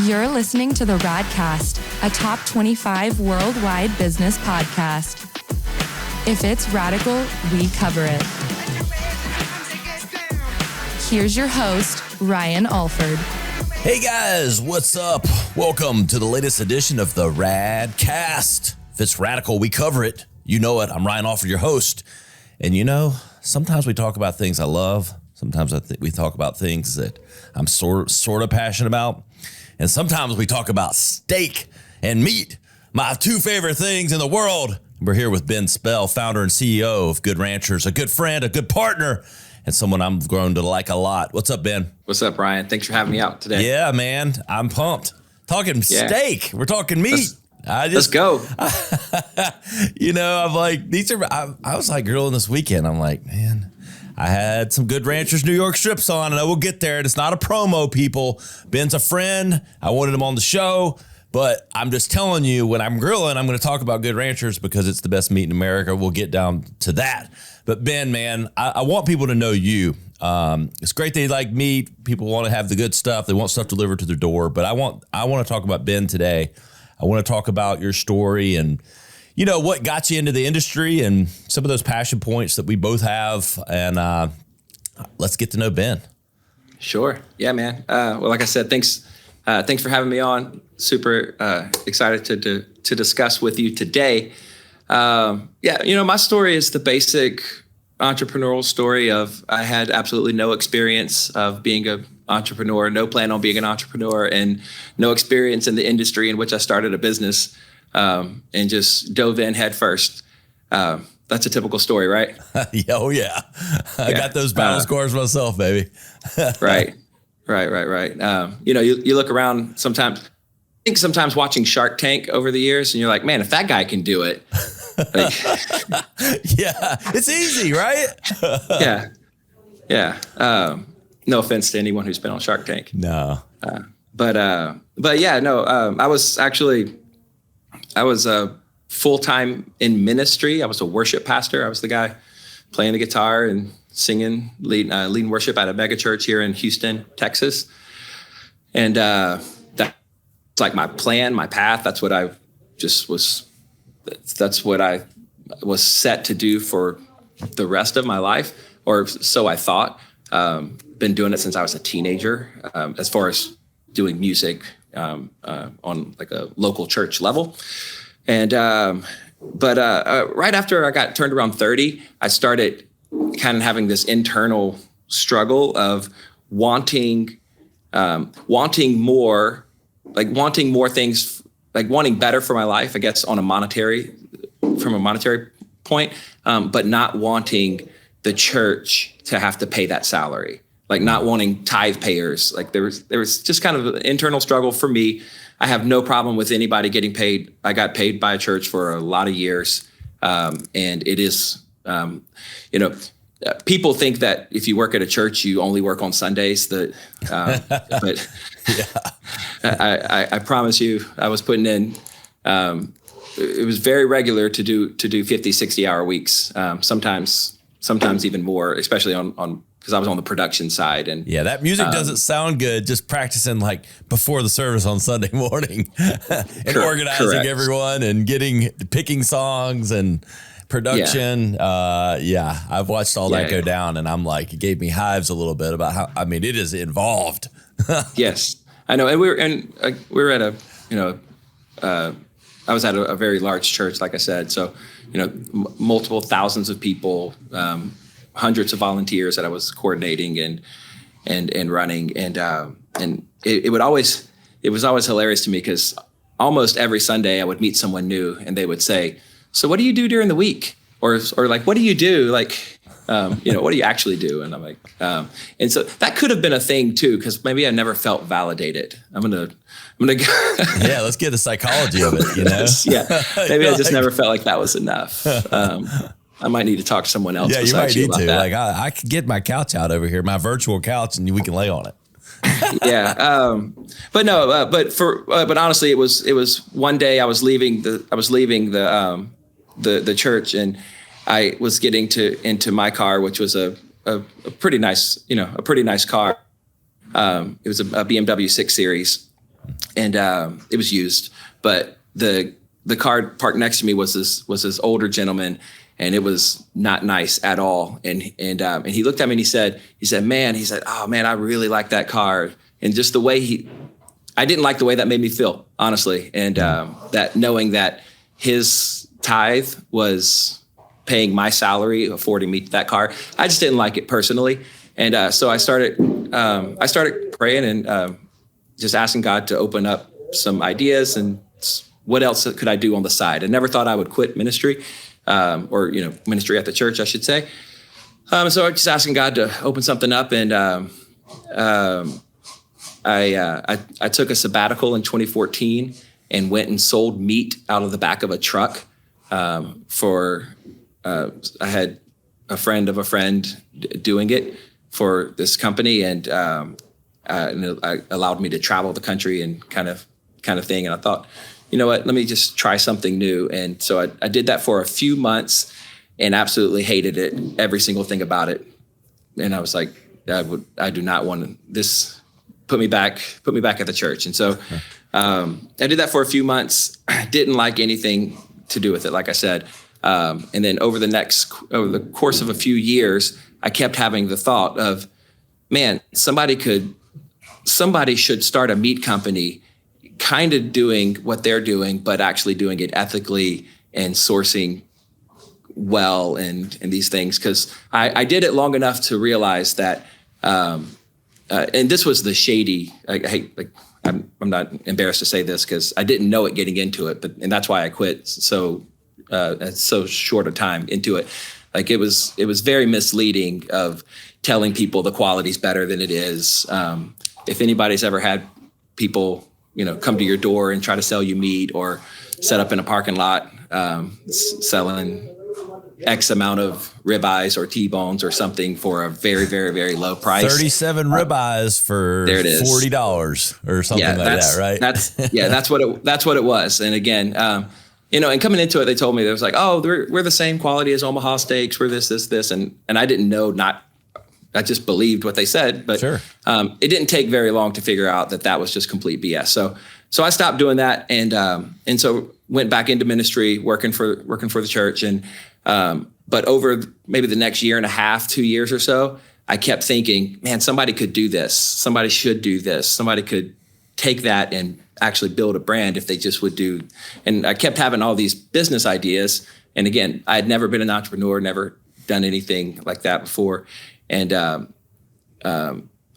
You're listening to the Radcast, a top 25 worldwide business podcast. If it's radical, we cover it. Here's your host, Ryan Alford. Hey guys, what's up? Welcome to the latest edition of the Radcast. If it's radical, we cover it. You know it. I'm Ryan Alford, your host. And you know, sometimes we talk about things I love. Sometimes we talk about things that I'm sort of passionate about. And sometimes we talk about steak and meat, my two favorite things in the world. We're here with Ben Spell, founder and CEO of Good Ranchers, a good friend, a good partner, and someone I'm grown to like a lot. What's up, Ben? What's up, Ryan? Thanks for having me out today. Yeah, man. I'm pumped. Talking steak. We're talking meat. Let's go. You know, I'm like, I was like grilling this weekend. I'm like, man, I had some Good Ranchers New York strips on, and I will get there. And it's not a promo, people. Ben's a friend. I wanted him on the show. But I'm just telling you, when I'm grilling, I'm going to talk about Good Ranchers because it's the best meat in America. We'll get down to that. But Ben, man, I want people to know you. It's great they like meat. People want to have the good stuff. They want stuff delivered to their door. But I want to talk about Ben today. I want to talk about your story and, you know, what got you into the industry and some of those passion points that we both have. And let's get to know Ben. Sure. Yeah, man. Well, like I said, thanks for having me on. Super excited to discuss with you today. Yeah, you know, my story is the basic entrepreneurial story of I had absolutely no experience of being an entrepreneur, no plan on being an entrepreneur, and no experience in the industry in which I started a business, and just dove in head first. That's a typical story, right? Oh, yeah. I got those battle scores myself, baby. Right. You know, you look around sometimes. I think sometimes watching Shark Tank over the years, and you're like, man, if that guy can do it. Yeah, it's easy, right? Yeah. No offense to anyone who's been on Shark Tank. No. But yeah, no, I was full-time in ministry. I was a worship pastor. I was the guy playing the guitar and singing, leading worship at a mega church here in Houston, Texas. And that's like my plan, my path. That's what I was set to do for the rest of my life, or so I thought. Been doing it since I was a teenager, as far as doing music on like a local church level. And but right after I got turned around 30, I started kind of having this internal struggle of wanting more things, like wanting better for my life, I guess, from a monetary point, but not wanting the church to have to pay that salary, like not wanting tithe payers. Like there was just kind of an internal struggle for me. I have no problem with anybody getting paid. I got paid by a church for a lot of years. And it is, you know, people think that if you work at a church, you only work on Sundays. But I promise you, I was putting in, it was very regular to do 50, 60 hour weeks. Sometimes even more, especially on because I was on the production side. And yeah, that music doesn't sound good just practicing like before the service on Sunday morning and organizing everyone and picking songs and production. Yeah, I've watched all that go down, and I'm like, it gave me hives a little bit about how, I mean, it is involved. Yes, I know. And we were at a, you know, I was at a very large church, like I said. So, you know, multiple thousands of people, hundreds of volunteers that I was coordinating and running. And it was always hilarious to me because almost every Sunday I would meet someone new and they would say, so what do you do during the week? Or like, what do you do? Like, you know, what do you actually do? And I'm like, and so that could have been a thing too, because maybe I never felt validated. I'm gonna go. Yeah, let's get the psychology of it, you know? Yeah, maybe I just never felt like that was enough. I might need to talk to someone else. Yeah, you might need to. That. Like, I could get my couch out over here, my virtual couch, and we can lay on it. Yeah, but no, but honestly, it was one day I was leaving the church, and I was getting into my car, which was a pretty nice car. It was a BMW 6 Series, and it was used. But the car parked next to me was this older gentleman, and it was not nice at all. And he looked at me and he said, oh man, I really like that car. And just the way I didn't like the way that made me feel, honestly. And that knowing that his tithe was paying my salary, affording me that car, I just didn't like it personally. And so I started praying and just asking God to open up some ideas and what else could I do on the side. I never thought I would quit ministry, or ministry at the church, I should say. So I was just asking God to open something up, and I took a sabbatical in 2014 and went and sold meat out of the back of a truck. I had a friend of a friend doing it for this company, and it allowed me to travel the country and kind of thing. And I thought, you know what, let me just try something new. And so I did that for a few months and absolutely hated it, every single thing about it. And I was like, I do not want this. Put me back at the church. And so I did that for a few months. I didn't like anything to do with it, like I said. And then over the course of a few years, I kept having the thought of, man, somebody should start a meat company, kind of doing what they're doing, but actually doing it ethically and sourcing well and these things. Because I did it long enough to realize that, and this was the shady, I'm not embarrassed to say this because I didn't know it getting into it, and that's why I quit so short a time into it. Like it was very misleading of telling people the quality's better than it is. If anybody's ever had people, come to your door and try to sell you meat, or set up in a parking lot selling X amount of ribeyes or T-bones or something for a very, very, very low price. 37 ribeyes for $40 or something like that, right? That's what it was. And again, and coming into it, they told me, they was like, oh, we're the same quality as Omaha steaks. We're this. And I didn't know, I just believed what they said, but sure. It didn't take very long to figure out that was just complete BS. So I stopped doing that, and so went back into ministry, working for the church. And but over maybe the next year and a half, 2 years or so, I kept thinking, man, somebody could do this. Somebody should do this. Somebody could take that and actually build a brand if they just would do. And I kept having all these business ideas. And again, I had never been an entrepreneur, never done anything like that before. And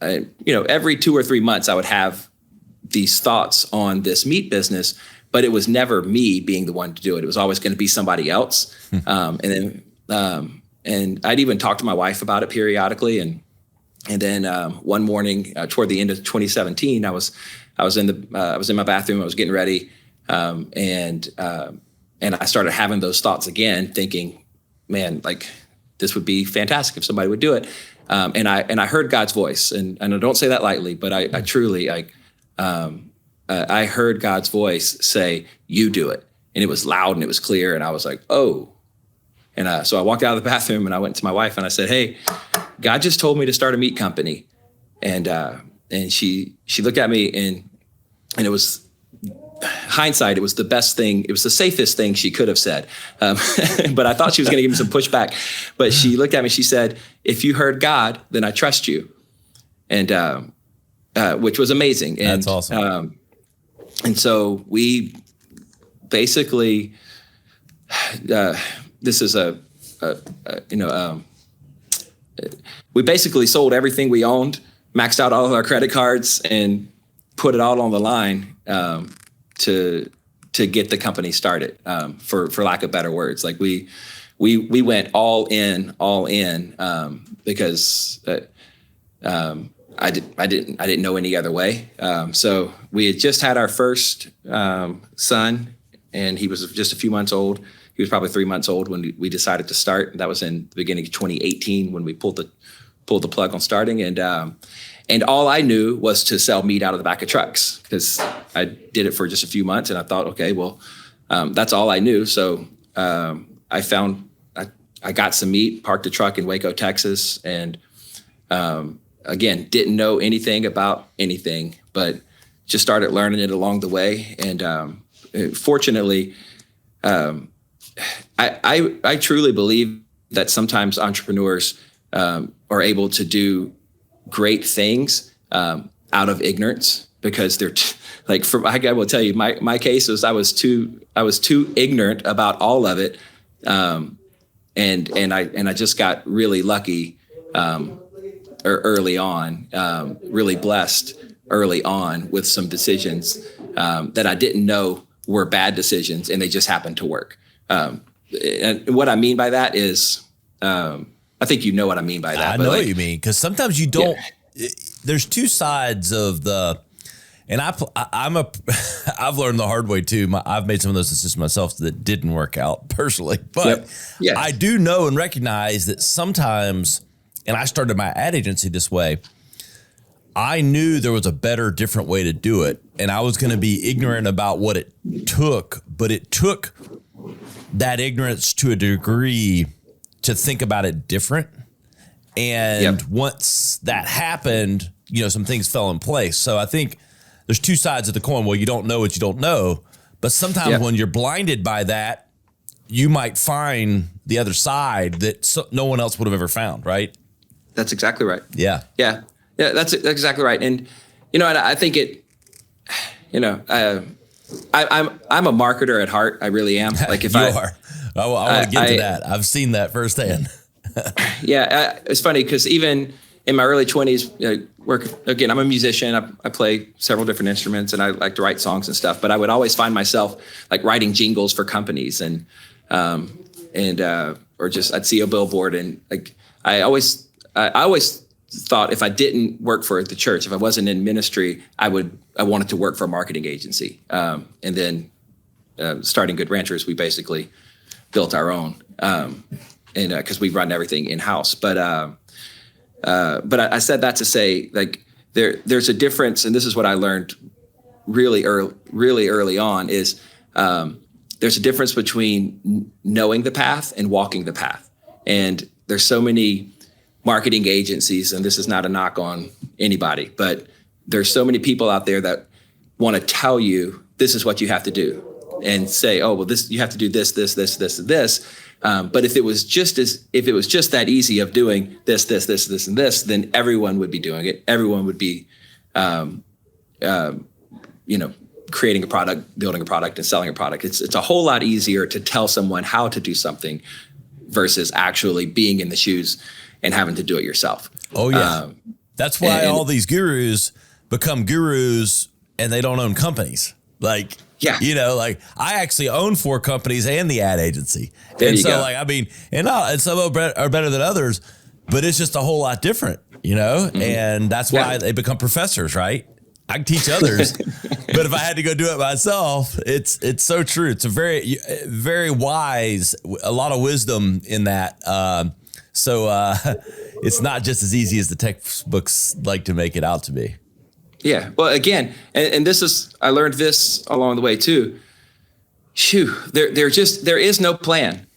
every 2 or 3 months, I would have these thoughts on this meat business, but it was never me being the one to do it. It was always going to be somebody else. And I'd even talk to my wife about it periodically. And then one morning toward the end of 2017, I was in my bathroom. I was getting ready, and I started having those thoughts again, thinking, man, like this would be fantastic if somebody would do it. And I heard God's voice, and I don't say that lightly, but I truly I heard God's voice say, "You do it," and it was loud and it was clear, and I was like, "Oh." And so I walked out of the bathroom and I went to my wife and I said, "Hey, God just told me to start a meat company," and she looked at me and it was hindsight. It was the best thing. It was the safest thing she could have said, but I thought she was going to give me some pushback. But she looked at me. She said, "If you heard God, then I trust you," and which was amazing. And, that's awesome. And so we basically, this is we basically sold everything we owned, maxed out all of our credit cards, and put it all on the line to get the company started. For lack of better words, like we went all in because I didn't know any other way. So we had just had our first son, and he was just a few months old. He was probably 3 months old when we decided to start. That was in the beginning of 2018 when we pulled the plug on starting. And all I knew was to sell meat out of the back of trucks, because I did it for just a few months, and I thought, okay, well, that's all I knew. So I got some meat, parked a truck in Waco, Texas, and again, didn't know anything about anything, but just started learning it along the way. And fortunately, I truly believe that sometimes entrepreneurs are able to do great things out of ignorance, because they're I will tell you, my case was I was too ignorant about all of it, and I just got really lucky early on, really blessed early on with some decisions that I didn't know were bad decisions, and they just happened to work. And what I mean by that is, I think you know what I mean by that. I know what you mean, because sometimes you don't. Yeah. There's two sides of the, and I've learned the hard way too. I've made some of those decisions myself that didn't work out personally, but I do know and recognize that sometimes, and I started my ad agency this way, I knew there was a better, different way to do it, and I was going to be ignorant about what it took, but it took that ignorance to a degree to think about it different. And once that happened, some things fell in place. So I think there's two sides of the coin. Well, you don't know what you don't know, but sometimes when you're blinded by that, you might find the other side that no one else would have ever found, right? That's exactly right. Yeah. Yeah. Yeah, that's exactly right. And, I think it, I'm a marketer at heart. I really am. Like if I want to get to that. I've seen that firsthand. It's funny because even in my early 20s, again, I'm a musician. I play several different instruments, and I like to write songs and stuff. But I would always find myself like writing jingles for companies, or just I'd see a billboard, and like I always thought if I didn't work for the church, if I wasn't in ministry, I wanted to work for a marketing agency. And then starting Good Ranchers, we basically built our own. And because we run everything in house, but I said that to say, like, there's a difference, and this is what I learned really early on is there's a difference between knowing the path and walking the path. And there's so many marketing agencies, and this is not a knock on anybody, but there's so many people out there that want to tell you this is what you have to do, and say, oh well, this you have to do this. But if it was just that easy of doing this, and this, then everyone would be doing it. Everyone would be, creating a product, building a product, and selling a product. It's a whole lot easier to tell someone how to do something versus actually being in the shoes and having to do it yourself. Oh yeah, that's why all these gurus become gurus and they don't own companies. Like. Yeah. Like I actually own 4 companies and the ad agency. And so go. And some are better than others, but it's just a whole lot different, Mm-hmm. And that's why they become professors, right? I can teach others, but if I had to go do it myself, it's so true. It's a very, very wise, a lot of wisdom in that. So it's not just as easy as the textbooks like to make it out to be. Yeah. Well, again, and I learned this along the way too. There is no plan.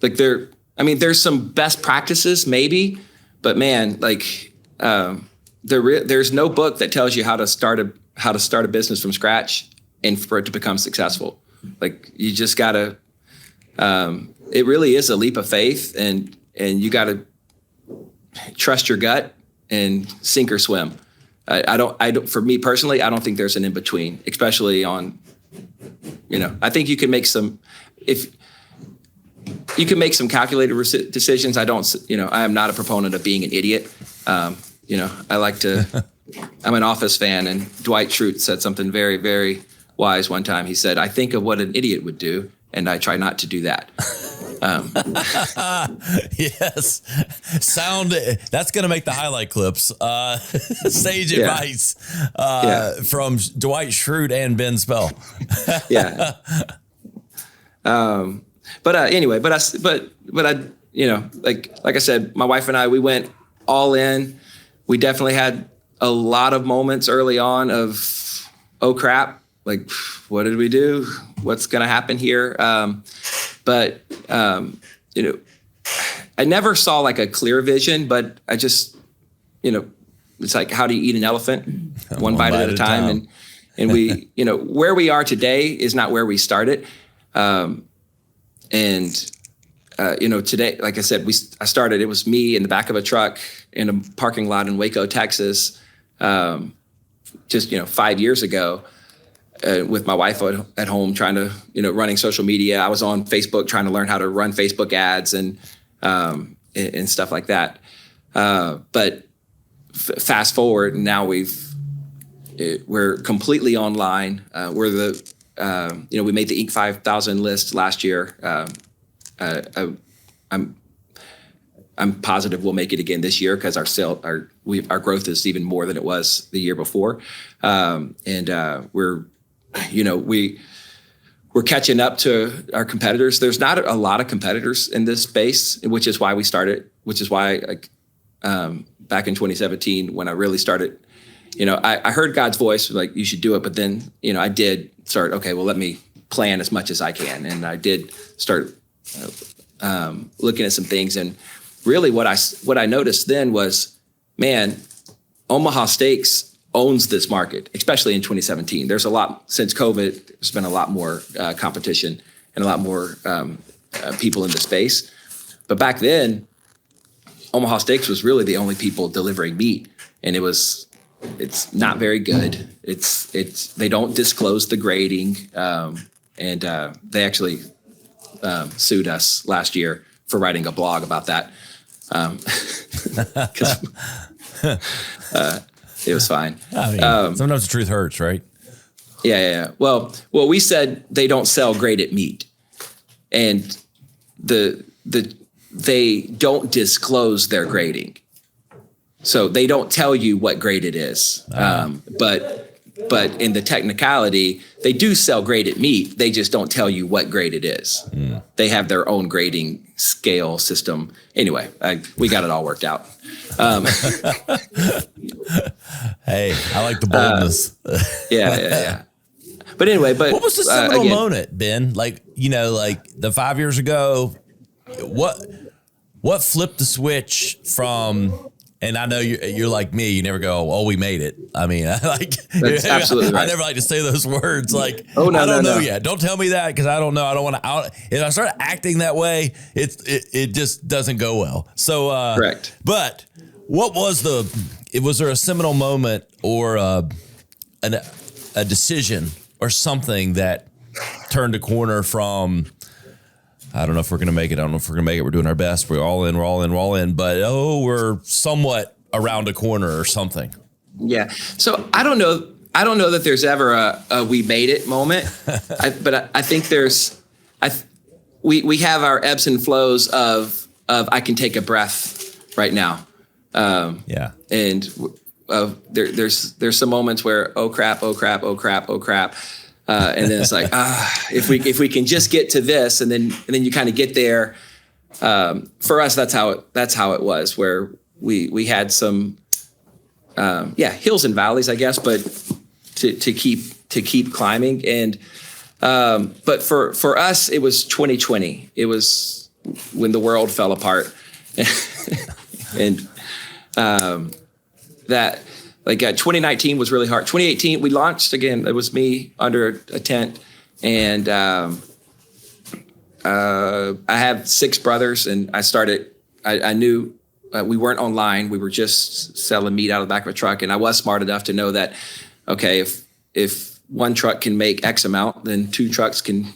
Like there's some best practices maybe, but man, like there's no book that tells you how to start a business from scratch and for it to become successful. Like you just gotta. It really is a leap of faith, and you gotta trust your gut and sink or swim. I don't. For me personally, I don't think there's an in between, especially on, I think you can make some, calculated decisions. I don't, I am not a proponent of being an idiot. I like to, I'm an Office fan, and Dwight Schrute said something very, very wise one time. He said, I think of what an idiot would do, and I try not to do that. Yes. That's going to make the highlight clips. Sage advice from Dwight Schrute and Ben Spell. Yeah. Anyway, like I said, my wife and I, we went all in. We definitely had a lot of moments early on of, oh crap, like, what did we do? What's going to happen here? I never saw like a clear vision, but I just, it's like, how do you eat an elephant? One bite at a time. And we, where we are today is not where we started. Today, like I said, I started, it was me in the back of a truck in a parking lot in Waco, Texas, just 5 years ago, with my wife at home trying to, running social media. I was on Facebook trying to learn how to run Facebook ads and stuff like that. But fast forward, now we're completely online. We're we made the Inc. 5000 list last year. I'm positive we'll make it again this year because our growth is even more than it was the year before, we're catching up to our competitors. There's not a lot of competitors in this space, which is why we started. Which is why back in 2017 when I really started, I heard God's voice like you should do it, but then I did start. Okay, well let me plan as much as I can, and I did start. Looking at some things, and really what I noticed then was, man, Omaha Steaks owns this market, especially in 2017. There's a lot since COVID. There's been a lot more competition and a lot more people in the space. But back then, Omaha Steaks was really the only people delivering meat, and it's not very good. They don't disclose the grading, and they actually sued us last year for writing a blog about that. Because it was fine. I mean, sometimes the truth hurts, right? Yeah. Well, we said they don't sell graded meat, and they don't disclose their grading, so they don't tell you what grade it is. But in the technicality, they do sell graded meat. They just don't tell you what grade it is. Mm. They have their own grading scale system. Anyway, we got it all worked out. Hey, I like the boldness. Yeah. But anyway, what was the seminal moment, Ben? Like the 5 years ago, what flipped the switch from? And I know you're like me. You never go, "Oh, we made it." I mean, that's absolutely right. I never like to say those words. Like, I don't know yet. Don't tell me that because I don't know. I don't want to. If I start acting that way, it just doesn't go well. So, correct. But what was was there a seminal moment or a decision or something that turned a corner from? I don't know if we're going to make it. I don't know if we're going to make it. We're doing our best. We're all in. But, we're somewhat around a corner or something. Yeah. So I don't know that there's ever a we made it moment. But I think we have our ebbs and flows of I can take a breath right now. Yeah. And there's some moments where, oh crap. And then it's like, if we can just get to this, and then you kind of get there. For us, that's how it was, where we had some, hills and valleys, I guess, but to keep climbing. And, but for us, it was 2020. It was when the world fell apart, and, that, 2019 was really hard. 2018, we launched again. It was me under a tent, and I have 6 brothers, and I started. I knew we weren't online. We were just selling meat out of the back of a truck, and I was smart enough to know that, okay, if one truck can make X amount, then 2 trucks can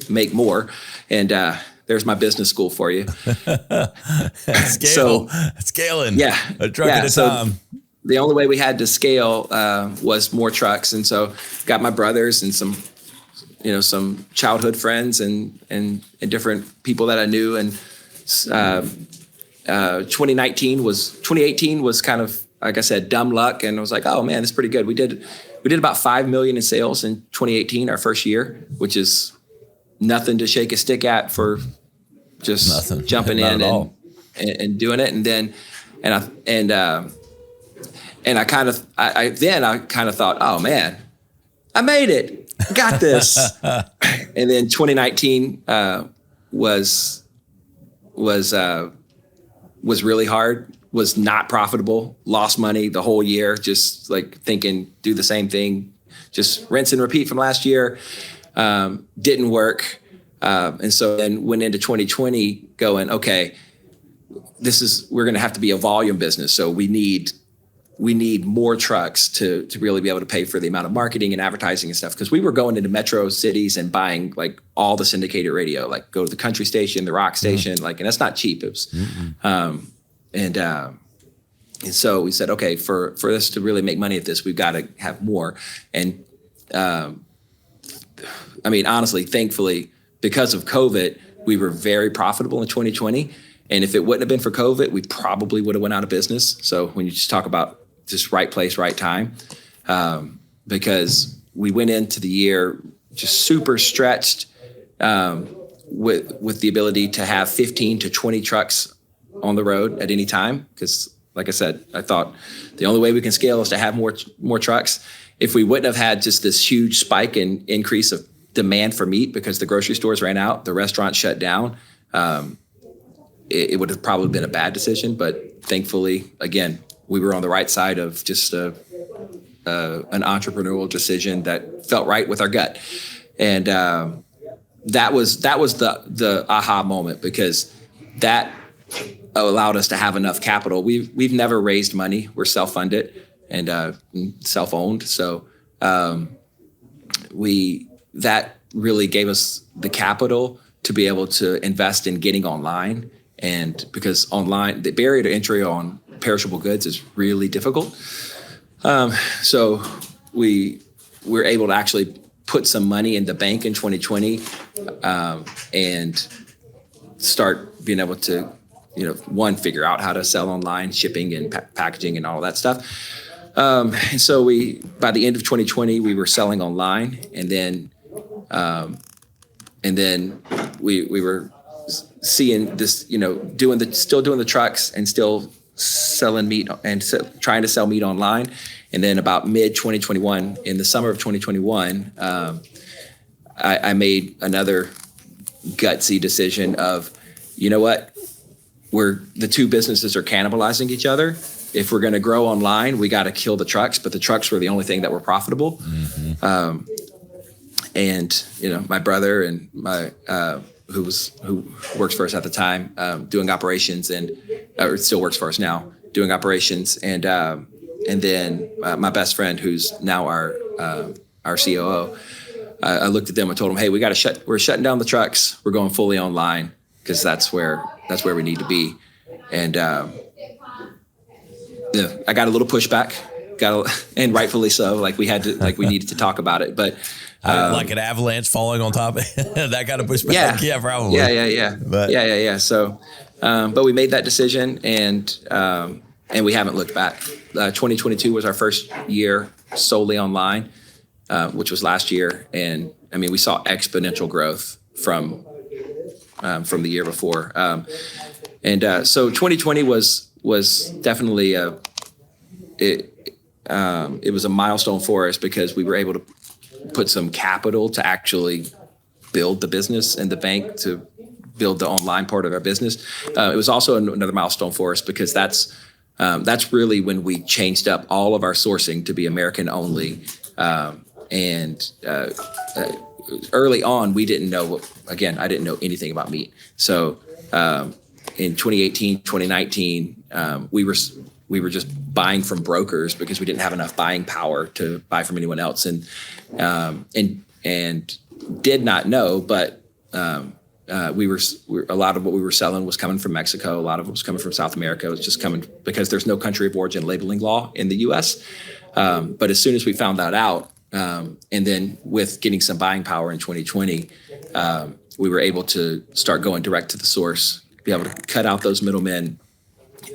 make more, and there's my business school for you. Scaling. Yeah, a truck at a time. The only way we had to scale was more trucks, and so got my brothers and some childhood friends and different people that I knew. And 2018 was kind of, like I said, dumb luck, and I was like, oh man, that's pretty good. We did about 5 million in sales in 2018, our first year, which is nothing to shake a stick at for just jumping in and doing it, and then I kind of thought, oh man, I made it, got this. And then 2019 was really hard. was not profitable, lost money the whole year, just like thinking, do the same thing, just rinse and repeat from last year. Didn't work. And so then went into 2020 going, okay, we're going to have to be a volume business. So we need more trucks to really be able to pay for the amount of marketing and advertising and stuff. Because we were going into metro cities and buying like all the syndicated radio, like go to the country station, the rock station, like, and that's not cheap. It was, and so we said, okay, for us to really make money at this, we've got to have more. And I mean, honestly, thankfully, because of COVID, we were very profitable in 2020. And if it wouldn't have been for COVID, we probably would have went out of business. So when you just talk about just right place, right time, because we went into the year just super stretched with the ability to have 15 to 20 trucks on the road at any time. Because like I said, I thought the only way we can scale is to have more trucks. If we wouldn't have had just this huge spike in increase of demand for meat because the grocery stores ran out, the restaurants shut down, it would have probably been a bad decision. But thankfully, again, we were on the right side of just an entrepreneurial decision that felt right with our gut. And that was the aha moment, because that allowed us to have enough capital. We've never raised money. We're self-funded and self-owned. So that really gave us the capital to be able to invest in getting online. And because online, the barrier to entry on perishable goods is really difficult. So we were able to actually put some money in the bank in 2020 and start being able to, one, figure out how to sell online, shipping and packaging and all that stuff. And so by the end of 2020, we were selling online, and then we were seeing this, still doing the trucks and still selling meat and trying to sell meat online. And then about mid 2021, in the summer of 2021, I made another gutsy decision of, you know what, the two businesses are cannibalizing each other. If we're going to grow online, we got to kill the trucks, but the trucks were the only thing that were profitable. Mm-hmm. And my brother and who works for us at the time, doing operations or still works for us now, doing operations, and then my best friend, who's now our COO. I looked at them and told them, hey, we're shutting down the trucks. We're going fully online, because that's where we need to be. And I got a little pushback, and rightfully so. Like we needed to talk about it, but like an avalanche falling on top, that kind of pushback. Yeah, probably. Yeah. But. Yeah. So, but we made that decision, and we haven't looked back. 2022 was our first year solely online, which was last year, and I mean we saw exponential growth from the year before. So 2020 was definitely it was a milestone for us, because we were able to put some capital to actually build the business and the bank to build the online part of our business. It was also another milestone for us, because that's really when we changed up all of our sourcing to be American only. Early on, we didn't know, again, I didn't know anything about meat. So in 2018, 2019, we were just buying from brokers because we didn't have enough buying power to buy from anyone else, and did not know, but we were a lot of what we were selling was coming from Mexico. A lot of it was coming from South America. It was just coming because there's no country of origin labeling law in the U.S. But as soon as we found that out, and then with getting some buying power in 2020, we were able to start going direct to the source, be able to cut out those middlemen,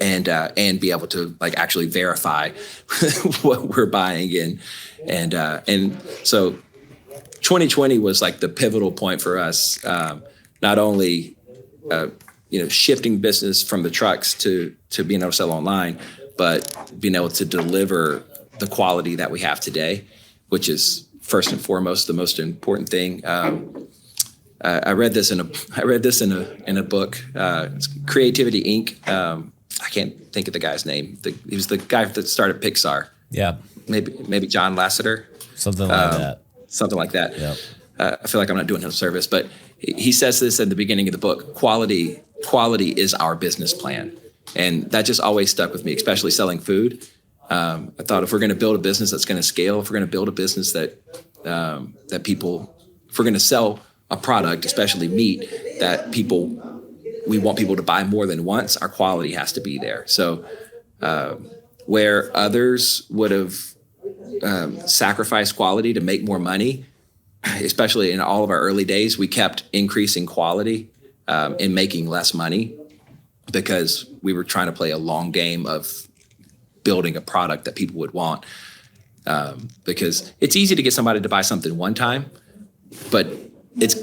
and be able to like actually verify what we're buying in. And so 2020 was like the pivotal point for us, not only shifting business from the trucks to being able to sell online, but being able to deliver the quality that we have today, which is first and foremost the most important thing. I read this in a book, it's Creativity Inc. I can't think of the guy's name. He was the guy that started Pixar. Yeah. Maybe John Lasseter. Something like that. Something like that. Yeah. I feel like I'm not doing him a service, but he says this in the beginning of the book: quality is our business plan, and that just always stuck with me, especially selling food. I thought if we're going to build a business that's going to scale, if we're going to build a business that people, if we're going to sell a product, especially meat, that we want people to buy more than once, our quality has to be there. So where others would have sacrificed quality to make more money, especially in all of our early days, we kept increasing quality and making less money because we were trying to play a long game of building a product that people would want. Because it's easy to get somebody to buy something one time, but it's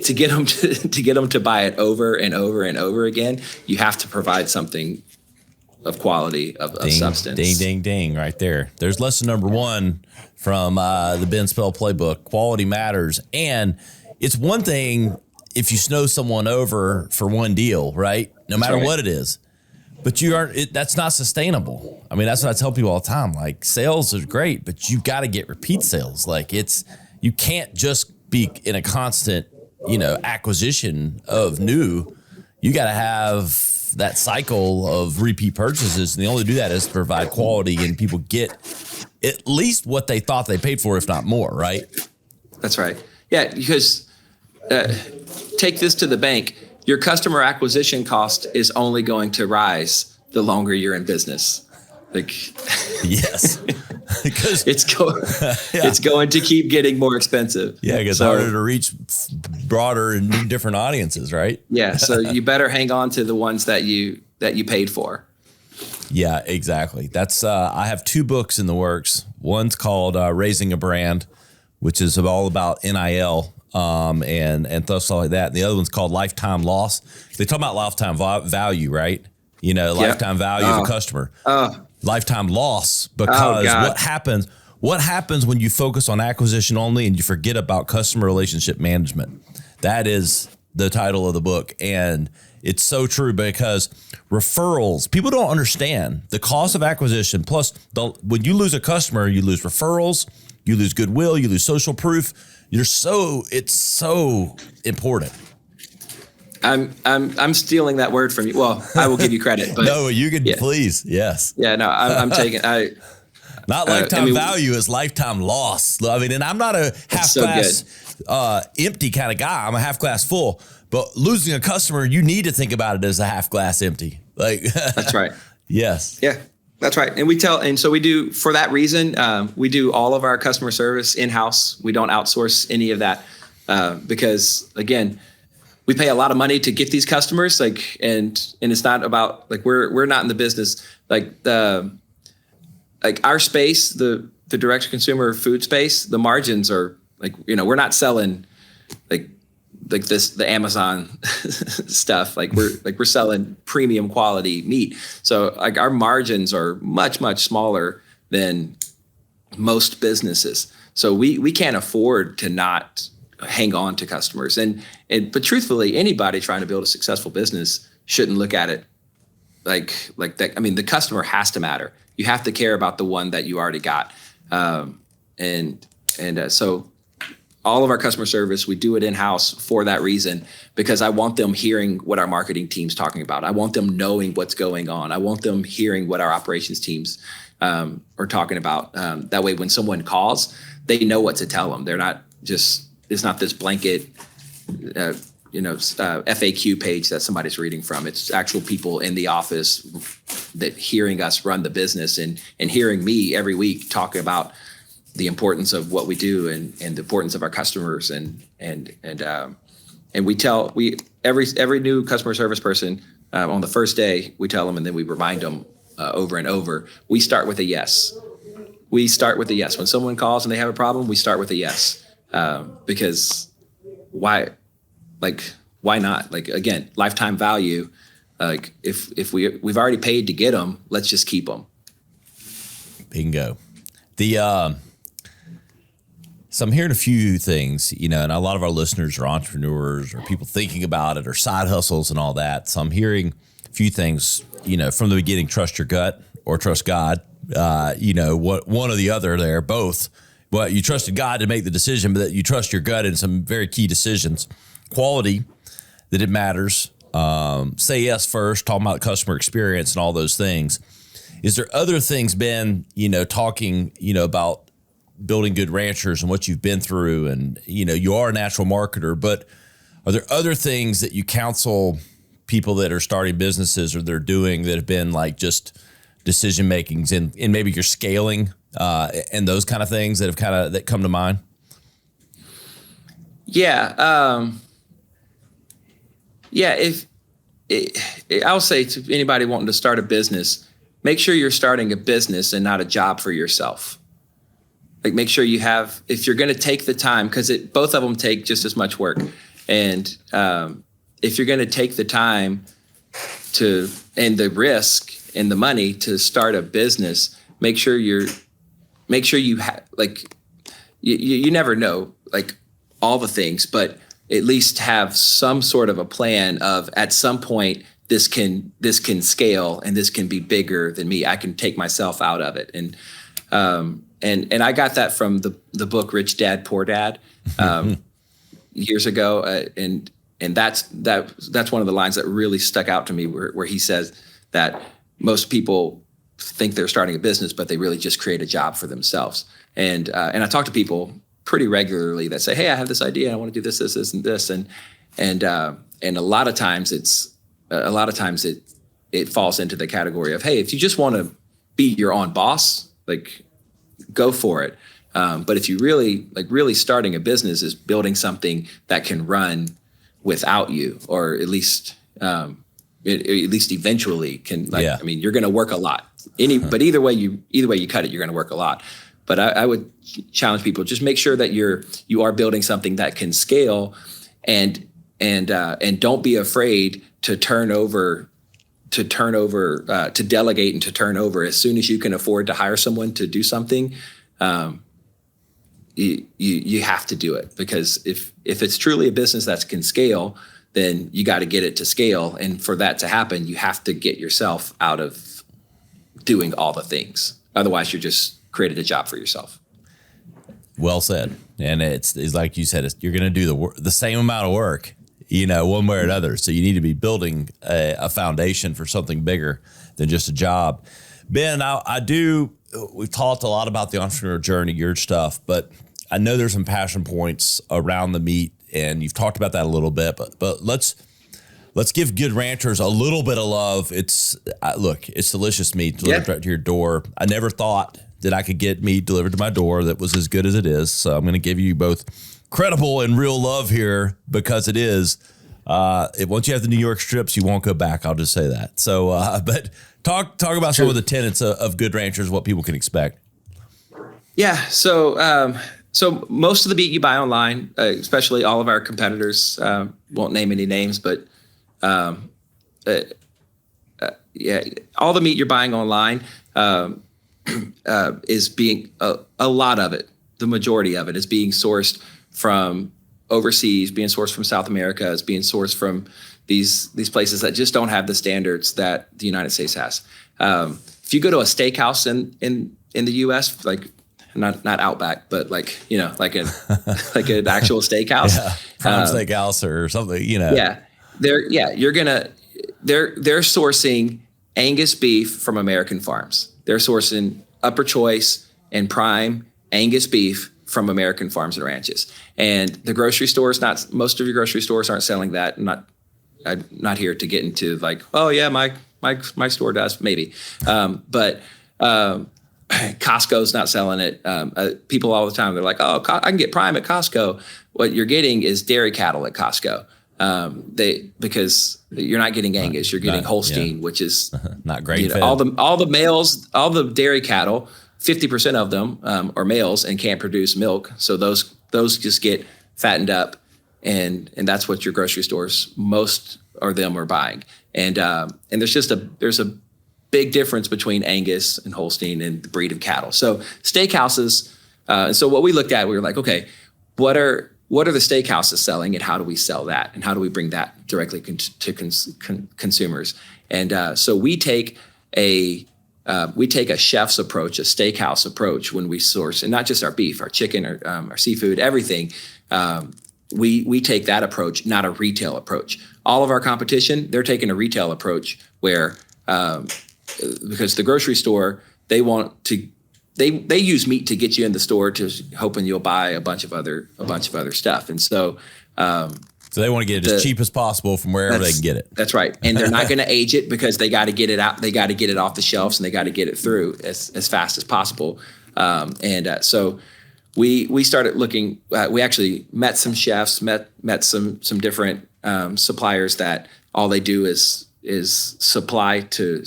to get them to buy it over and over and over again. You have to provide something of quality, of substance. Ding, ding, ding, right there. There's lesson number 1 from the Ben Spell playbook. Quality matters. And it's one thing if you snow someone over for one deal, right? No matter what it is. But that's not sustainable. I mean, that's what I tell people all the time. Like, sales are great, but you got to get repeat sales. Like, you can't just be in a constant, acquisition of new. You got to have that cycle of repeat purchases. And the only way to do that is to provide quality and people get at least what they thought they paid for, if not more, right? That's right. Yeah, because take this to the bank. Your customer acquisition cost is only going to rise the longer you're in business. Yes, because it's going to keep getting more expensive. Yeah, it gets harder to reach broader and different audiences, right? Yeah, so you better hang on to the ones that you paid for. Yeah, exactly. That's I have 2 books in the works. One's called Raising a Brand, which is all about NIL. And stuff like that. And the other one's called Lifetime Loss. They talk about lifetime value, right? Lifetime value of a customer. Lifetime loss, because what happens when you focus on acquisition only and you forget about customer relationship management? That is the title of the book. And it's so true, because referrals, people don't understand the cost of acquisition. Plus, when you lose a customer, you lose referrals, you lose goodwill, you lose social proof. It's so important. I'm stealing that word from you. Well, I will give you credit, but no, you can please. Yes. Yeah, no, I'm taking, not lifetime value is lifetime loss. I mean, and I'm not a half glass empty kind of guy. I'm a half glass full, but losing a customer, you need to think about it as a half glass empty. That's right. Yes. Yeah. That's right. And so we do, for that reason, we do all of our customer service in-house. We don't outsource any of that because, again, we pay a lot of money to get these customers, and it's not about, we're not in the business, our space, the direct-to-consumer food space, the margins are, we're not selling, the Amazon stuff. We're selling premium quality meat. So our margins are much, much smaller than most businesses. So we can't afford to not hang on to customers. But truthfully, anybody trying to build a successful business shouldn't look at it like that. I mean, the customer has to matter. You have to care about the one that you already got. So all of our customer service, we do it in-house for that reason, because I want them hearing what our marketing team's talking about. I want them knowing what's going on. I want them hearing what our operations teams are talking about. That way, when someone calls, they know what to tell them. They're not just, it's not this blanket, FAQ page that somebody's reading from. It's actual people in the office that hearing us run the business and hearing me every week talk about the importance of what we do and the importance of our customers and we tell every new customer service person on the first day, we tell them, and then we remind them over and over. We start with a yes. We start with a yes. When someone calls and they have a problem, we start with a yes, because why not? Again, lifetime value. If we've already paid to get them, let's just keep them. Bingo. So I'm hearing a few things, and a lot of our listeners are entrepreneurs or people thinking about it or side hustles and all that. So I'm hearing few things, from the beginning, trust your gut or trust God, what one or the other there, both. Well, you trusted God to make the decision, but that you trust your gut in some very key decisions. Quality, that it matters. Say yes first, talking about customer experience and all those things. Is there other things, Ben, talking, about building good ranchers and what you've been through, and, you are a natural marketer, but are there other things that you counsel people that are starting businesses or they're doing that have been like just decision makings and maybe you're scaling and those kind of things that come to mind? Yeah. I'll say to anybody wanting to start a business, make sure you're starting a business and not a job for yourself. Like, make sure you have, if you're going to take the time, because both of them take just as much work. And if you're going to take the time and the risk and the money to start a business, make sure you have, like, you never know, like, all the things, but at least have some sort of a plan of, at some point, this can scale and this can be bigger than me. I can take myself out of it. And I got that from the book Rich Dad Poor Dad years ago, and that's one of the lines that really stuck out to me, where he says that most people think they're starting a business, but they really just create a job for themselves. And I talk to people pretty regularly that say, "Hey, I have this idea. I want to do this, and this," and a lot of times it falls into the category of, hey, if you just want to be your own boss, like, go for it. But if you really starting a business is building something that can run without you, or at least eventually can, like, I mean, you're going to work a lot. But either way you cut it, you're going to work a lot. But I would challenge people, just make sure that you are building something that can scale, and don't be afraid to delegate and to turn over as soon as you can afford to hire someone to do something. You have to do it, because if it's truly a business that can scale, then you got to get it to scale. And for that to happen, you have to get yourself out of doing all the things. Otherwise, you're just created a job for yourself. Well said. And it's like you said, you're going to do the same amount of work, one way or another. So you need to be building a foundation for something bigger than just a job. Ben, we've talked a lot about the entrepreneur journey, your stuff, but I know there's some passion points around the meat, and you've talked about that a little bit, but let's give Good Ranchers a little bit of love. It's delicious meat delivered right to your door. I never thought that I could get meat delivered to my door that was as good as it is. So I'm going to give you both credible and real love here, because it is. Once you have the New York strips, you won't go back. I'll just say that. So, but talk about some of the tenets of Good Ranchers, what people can expect. Yeah. So most of the meat you buy online, especially all of our competitors, won't name any names, but all the meat you're buying online is being a lot of it. The majority of it is being sourced from overseas, being sourced from South America, is being sourced from these places that just don't have the standards that the United States has. If you go to a steakhouse in the U.S., like not Outback, but like an actual steakhouse, Prime Steakhouse or something, they're sourcing Angus beef from American farms. They're sourcing upper choice and prime Angus beef from American farms and ranches. And the grocery stores, most of your grocery stores aren't selling that. I'm not here to get into like, oh yeah, my store does, maybe. But Costco's not selling it. People all the time, they're like, oh, I can get prime at Costco. What you're getting is dairy cattle at Costco. Because you're not getting Angus, you're getting Holstein, which is not great. All the males, all the dairy cattle, 50% of them are males and can't produce milk. So those just get fattened up, and that's what your grocery stores, most of them, are buying. And there's a big difference between Angus and Holstein and the breed of cattle. So steakhouses. So what we looked at, we were like, okay, what are what are the steakhouses selling, and how do we sell that, and how do we bring that directly to consumers? And so we take a chef's approach, a steakhouse approach when we source, and not just our beef, our chicken, our seafood, everything. We take that approach, not a retail approach. All of our competition, they're taking a retail approach where, because the grocery store, they use meat to get you in the store to hoping you'll buy a bunch of other stuff. And so they want to get it as cheap as possible from wherever they can get it. That's right. And they're not going to age it because they got to get it out. They got to get it off the shelves, and they got to get it through as fast as possible. So we started looking. We actually met some chefs, met some different suppliers that all they do is supply to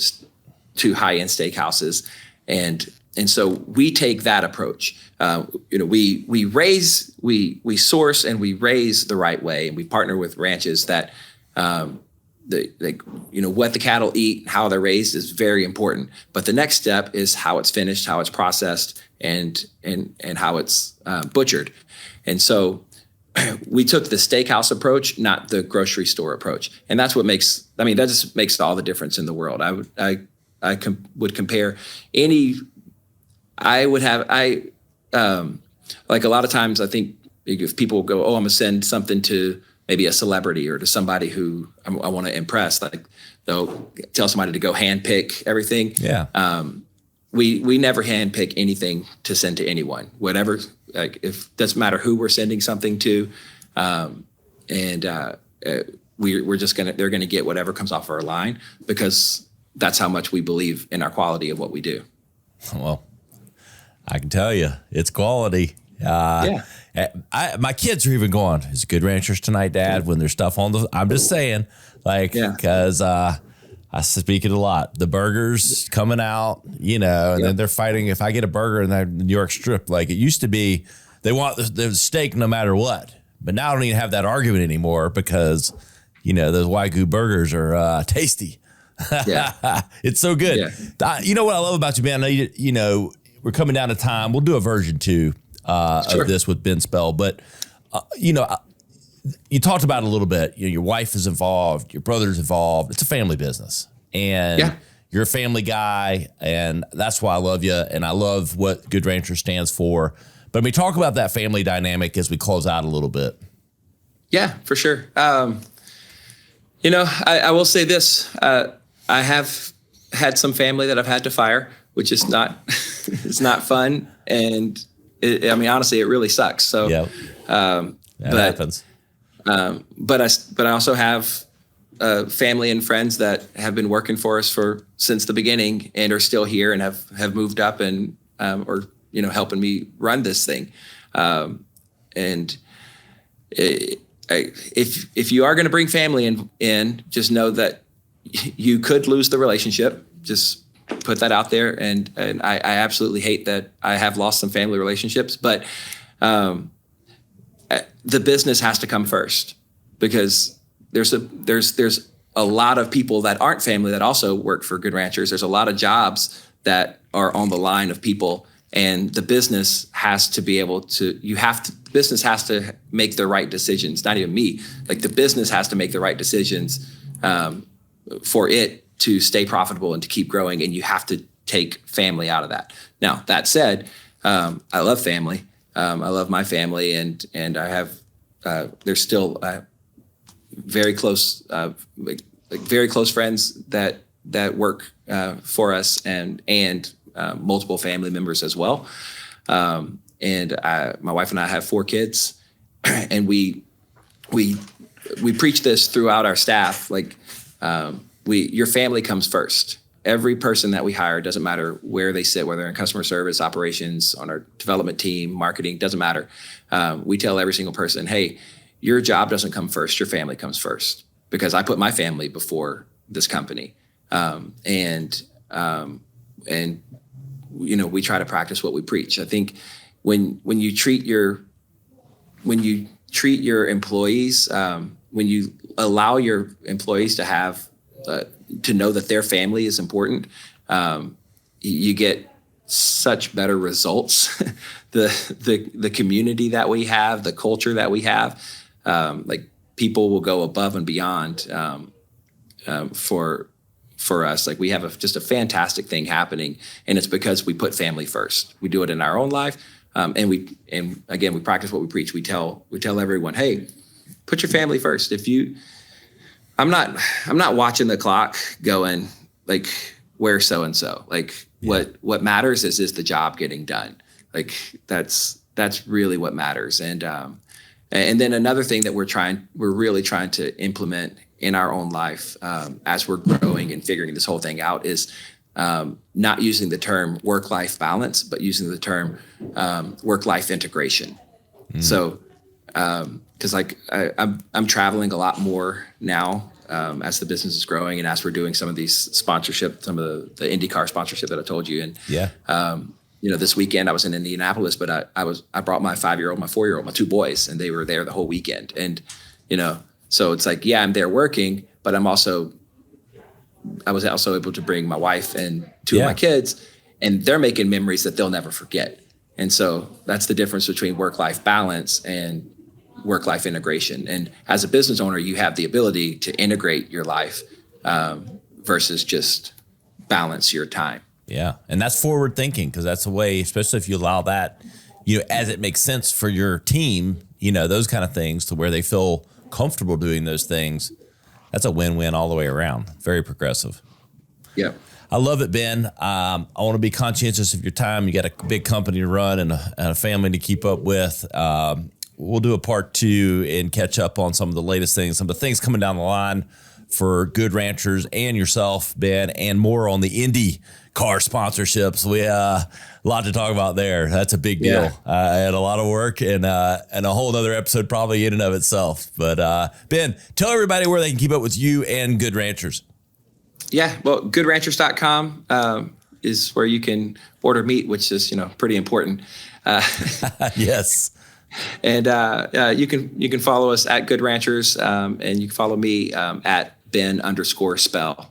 high-end steakhouses, and so we take that approach. We source and we raise the right way, and we partner with ranches that what the cattle eat, how they're raised is very important. But the next step is how it's finished, how it's processed, and how it's butchered. And so we took the steakhouse approach, not the grocery store approach, and that's what that just makes all the difference in the world. I would compare any. Like a lot of times I think if people go, I'm gonna send something to maybe a celebrity or to somebody who I want to impress, like they'll tell somebody to go handpick everything. Yeah. We never handpick anything to send to anyone, whatever, like if doesn't matter who we're sending something to. They're gonna get whatever comes off our line, because that's how much we believe in our quality of what we do. Well, I can tell you, it's quality. My kids are even going, is it Good Ranchers tonight, Dad? When there's stuff on I'm just saying, because I speak it a lot. The burgers coming out, and then they're fighting. If I get a burger in that New York strip, like it used to be, they want the steak no matter what. But now I don't even have that argument anymore because, those Wagyu burgers are tasty. Yeah. It's so good. Yeah. You know what I love about you, man? We're coming down to time. We'll do a version 2 of this with Ben Spell. But, you talked about it a little bit. Your wife is involved. Your brother's involved. It's a family business. And you're a family guy. And that's why I love you. And I love what Good Rancher stands for. But we talk about that family dynamic as we close out a little bit. Yeah, for sure. I will say this. I have had some family that I've had to fire, which is not it's not fun, and honestly, it really sucks. So, that happens. But I also have family and friends that have been working for us since the beginning and are still here and have moved up and helping me run this thing. If you are going to bring family in, just know that you could lose the relationship. Just put that out there. And I absolutely hate that I have lost some family relationships, but the business has to come first, because there's a lot of people that aren't family that also work for Good Ranchers. There's a lot of jobs that are on the line of people, and the business has to be able to, business has to make the right decisions. Not even me, like the business has to make the right decisions for it to stay profitable and to keep growing, and you have to take family out of that. Now, that said, I love family. I love my family, and I have there's still very close very close friends that work for us, and multiple family members as well. My wife and I have 4 kids, and we preach this throughout our staff. Your family comes first. Every person that we hire, doesn't matter where they sit, whether in customer service, operations, on our development team, marketing, doesn't matter. We tell every single person, hey, your job doesn't come first, your family comes first, because I put my family before this company. We try to practice what we preach. I think when you treat your employees, when you allow your employees to have to know that their family is important, you get such better results. the community that we have, the culture that we have, like people will go above and beyond for us. Like we have just a fantastic thing happening, and it's because we put family first. We do it in our own life, and again we practice what we preach. We tell everyone, hey, put your family first. I'm not watching the clock going like, where's so and so. Like what matters is the job getting done. Like that's really what matters. And then another thing that we're really trying to implement in our own life as we're growing and figuring this whole thing out is not using the term work-life balance, but using the term work-life integration. So, because like I'm traveling a lot more now as the business is growing and as we're doing some of these sponsorship, some of the IndyCar sponsorship that I told you. And this weekend I was in Indianapolis, but I brought my 5-year-old, my 4-year-old, my 2 boys, and they were there the whole weekend. And so it's like, I'm there working, but I was also able to bring my wife and 2 of my kids, and they're making memories that they'll never forget. And so that's the difference between work-life balance and work-life integration. And as a business owner, you have the ability to integrate your life versus just balance your time. Yeah. And that's forward thinking, because that's a way, especially if you allow that, as it makes sense for your team, those kind of things to where they feel comfortable doing those things. That's a win-win all the way around. Very progressive. Yeah. I love it, Ben. I want to be conscientious of your time. You got a big company to run and a family to keep up with. We'll do a part 2 and catch up on some of the latest things, some of the things coming down the line for Good Ranchers and yourself, Ben, and more on the Indy car sponsorships. We a lot to talk about there. That's a big deal. I had a lot of work and a whole other episode probably in and of itself. But Ben, tell everybody where they can keep up with you and Good Ranchers. Yeah, well, goodranchers.com is where you can order meat, which is pretty important. Yes. And you can follow us at Good Ranchers, and you can follow me at Ben_Spell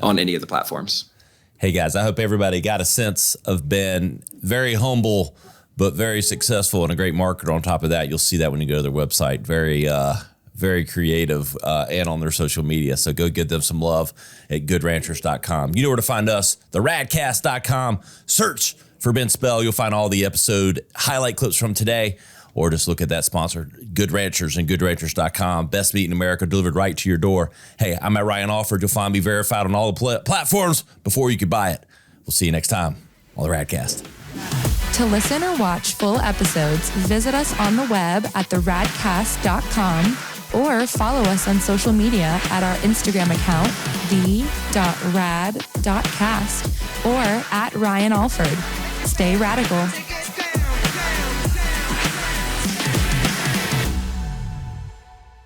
on any of the platforms. Hey guys, I hope everybody got a sense of Ben. Very humble, but very successful and a great marketer on top of that. You'll see that when you go to their website. Very creative and on their social media. So go give them some love at goodranchers.com. You know where to find us, theradcast.com. Search for Ben Spell. You'll find all the episode highlight clips from today, or just look at that sponsor, Good Ranchers and goodranchers.com. Best meat in America delivered right to your door. Hey, I'm at Ryan Alford. You'll find me verified on all the platforms before you could buy it. We'll see you next time on the Radcast. To listen or watch full episodes, visit us on the web at theradcast.com or follow us on social media at our Instagram account, the.rad.cast, or at Ryan Alford. Stay radical.